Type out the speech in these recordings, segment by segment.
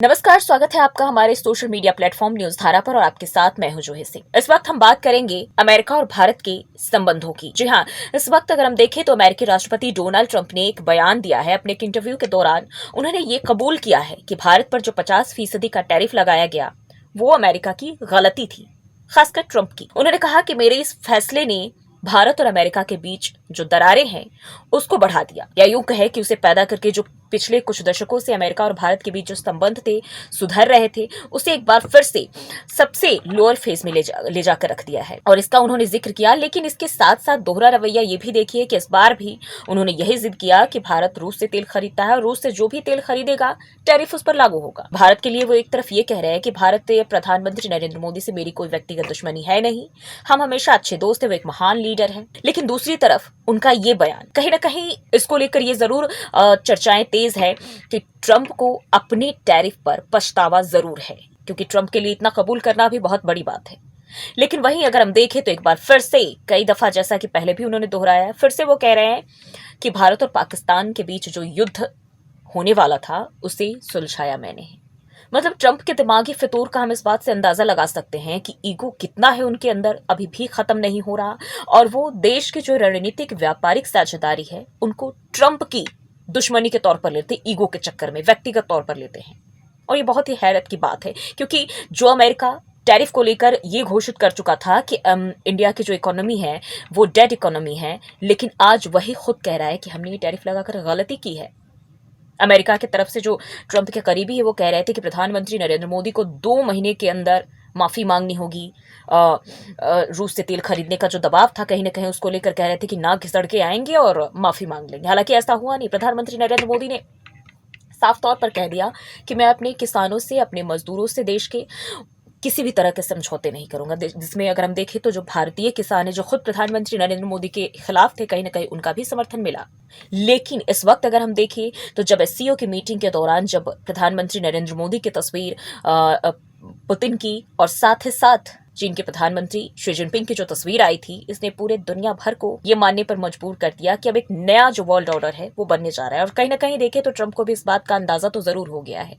नमस्कार, स्वागत है आपका हमारे सोशल मीडिया प्लेटफॉर्म न्यूज धारा पर और आपके साथ मैं हूं जूही सिंह। इस वक्त हम बात करेंगे अमेरिका और भारत के संबंधों की। जी हां, इस वक्त अगर हम देखें तो अमेरिकी राष्ट्रपति डोनाल्ड ट्रंप ने एक बयान दिया है। अपने एक इंटरव्यू के दौरान उन्होंने ये कबूल किया है कि भारत पर जो 50% का टैरिफ लगाया गया वो अमेरिका की गलती थी, खासकर ट्रंप की। उन्होंने कहा कि मेरे इस फैसले ने भारत और अमेरिका के बीच जो दरारें हैं उसको बढ़ा दिया, या यूं कहे कि उसे पैदा करके जो पिछले कुछ दशकों से अमेरिका और भारत के बीच जो संबंध थे, सुधर रहे थे, उसे एक बार फिर से सबसे लोअर फेज में ले जाकर रख दिया है। और इसका उन्होंने जिक्र किया, लेकिन इसके साथ साथ दोहरा रवैया ये भी देखिए कि इस बार भी उन्होंने यही जिद किया कि भारत रूस से तेल खरीदता है और रूस से जो भी तेल खरीदेगा टैरिफ उस पर लागू होगा। भारत के लिए वो एक तरफ ये कह रहे हैं कि भारत प्रधानमंत्री नरेंद्र मोदी से मेरी कोई व्यक्तिगत दुश्मनी है नहीं, हम हमेशा अच्छे दोस्त है, वो एक महान लीडर है। लेकिन दूसरी तरफ उनका ये बयान कहीं ना कहीं इसको लेकर ये जरूर चर्चाएं तेज है कि ट्रंप को अपने टैरिफ पर पछतावा जरूर है, क्योंकि ट्रंप के लिए इतना कबूल करना भी बहुत बड़ी बात है। लेकिन वहीं अगर हम देखें तो एक बार फिर से कई दफा, जैसा कि पहले भी उन्होंने दोहराया है, फिर से वो कह रहे हैं कि भारत और पाकिस्तान के बीच जो युद्ध होने वाला था उसे सुलझाया मैंने। मतलब ट्रंप के दिमागी फितूर का हम इस बात से अंदाजा लगा सकते हैं कि ईगो कितना है उनके अंदर, अभी भी खत्म नहीं हो रहा। और वो देश की जो रणनीतिक व्यापारिक साझेदारी है उनको ट्रंप की दुश्मनी के तौर पर लेते, ईगो के चक्कर में व्यक्तिगत तौर पर लेते हैं। और ये बहुत ही हैरत की बात है, क्योंकि जो अमेरिका टैरिफ को लेकर ये घोषित कर चुका था कि इंडिया की जो इकोनॉमी है वो डेड इकोनॉमी है, लेकिन आज वही खुद कह रहा है कि हमने ये टैरिफ लगाकर गलती की है। अमेरिका की तरफ से जो ट्रंप के करीबी है वो कह रहे थे कि प्रधानमंत्री नरेंद्र मोदी को 2 महीने के अंदर माफी मांगनी होगी। रूस से तेल खरीदने का जो दबाव था कहीं ना कहीं उसको लेकर कह रहे थे कि ना घिसड़ के आएंगे और माफी मांग लेंगे। हालांकि ऐसा हुआ नहीं। प्रधानमंत्री नरेंद्र मोदी ने साफ तौर पर कह दिया कि मैं अपने किसानों से, अपने मजदूरों से, देश के किसी भी तरह के समझौते नहीं करूंगा। जिसमें अगर हम देखें तो जो भारतीय किसान है, जो खुद प्रधानमंत्री नरेंद्र मोदी के खिलाफ थे, कहीं ना कहीं उनका भी समर्थन मिला। लेकिन इस वक्त अगर हम देखें तो जब एससीओ की मीटिंग के दौरान जब प्रधानमंत्री नरेंद्र मोदी की तस्वीर पुतिन की और साथ ही साथ चीन के प्रधानमंत्री शी जिनपिंग की जो तस्वीर आई थी, इसने पूरे दुनिया भर को ये मानने पर मजबूर कर दिया कि अब एक नया जो वर्ल्ड ऑर्डर है वो बनने जा रहा है। और कहीं ना कहीं देखें तो ट्रंप को भी इस बात का अंदाजा तो जरूर हो गया है।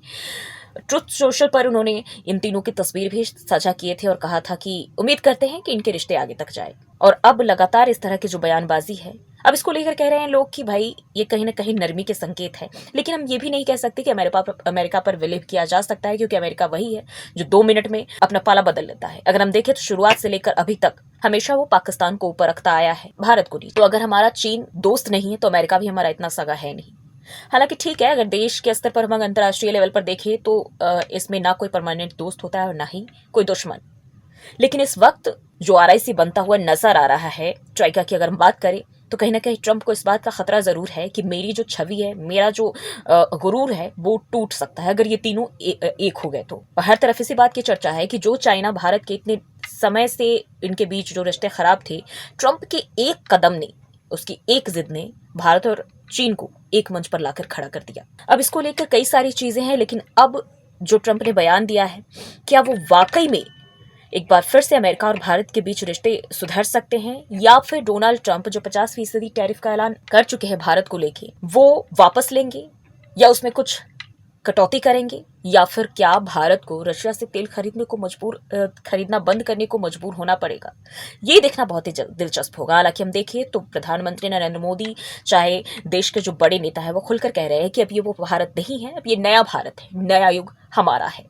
ट्रुथ सोशल पर उन्होंने इन तीनों की तस्वीर भी साझा किए थे और कहा था कि उम्मीद करते हैं कि इनके रिश्ते आगे तक जाए। और अब लगातार इस तरह की जो बयानबाजी है, अब इसको लेकर कह रहे हैं लोग कि भाई ये कहीं ना कहीं नरमी के संकेत है। लेकिन हम ये भी नहीं कह सकते कि अमेरिका पर विलेप किया जा सकता है, क्योंकि अमेरिका वही है जो 2 मिनट में अपना पाला बदल लेता है। अगर हम देखें तो शुरुआत से लेकर अभी तक हमेशा वो पाकिस्तान को ऊपर रखता आया है, भारत को नहीं। तो अगर हमारा चीन दोस्त नहीं है तो अमेरिका भी हमारा इतना सगा है नहीं। हालांकि ठीक है, अगर देश के स्तर पर हम अंतर्राष्ट्रीय लेवल पर देखें तो इसमें ना कोई परमानेंट दोस्त होता है और ना ही कोई दुश्मन। लेकिन इस वक्त जो आरआईसी बनता हुआ नजर आ रहा है ट्राइका की, अगर हम बात करें तो कहीं ना कहीं ट्रंप को इस बात का खतरा जरूर है कि मेरी जो छवि है, मेरा जो गुरूर है वो टूट सकता है अगर ये तीनों एक हो गए तो। और हर तरफ इसी बात की चर्चा है कि जो चाइना भारत के इतने समय से इनके बीच जो रिश्ते खराब थे, ट्रंप के एक कदम ने, उसकी एक जिद ने भारत और चीन को एक मंच पर लाकर खड़ा कर दिया। अब इसको लेकर कई सारी चीजें हैं, लेकिन अब जो ट्रंप ने बयान दिया है, क्या वो वाकई में एक बार फिर से अमेरिका और भारत के बीच रिश्ते सुधर सकते हैं, या फिर डोनाल्ड ट्रंप जो 50% टैरिफ का ऐलान कर चुके हैं भारत को लेके, वो वापस लेंगे या उसमें कुछ कटौती करेंगे, या फिर क्या भारत को रशिया से तेल खरीदना बंद करने को मजबूर होना पड़ेगा। ये देखना बहुत ही दिलचस्प होगा। हालांकि हम देखें तो प्रधानमंत्री नरेंद्र मोदी, चाहे देश के जो बड़े नेता है, वो खुलकर कह रहे हैं कि अब ये वो भारत नहीं है, अब ये नया भारत है, नया युग हमारा है।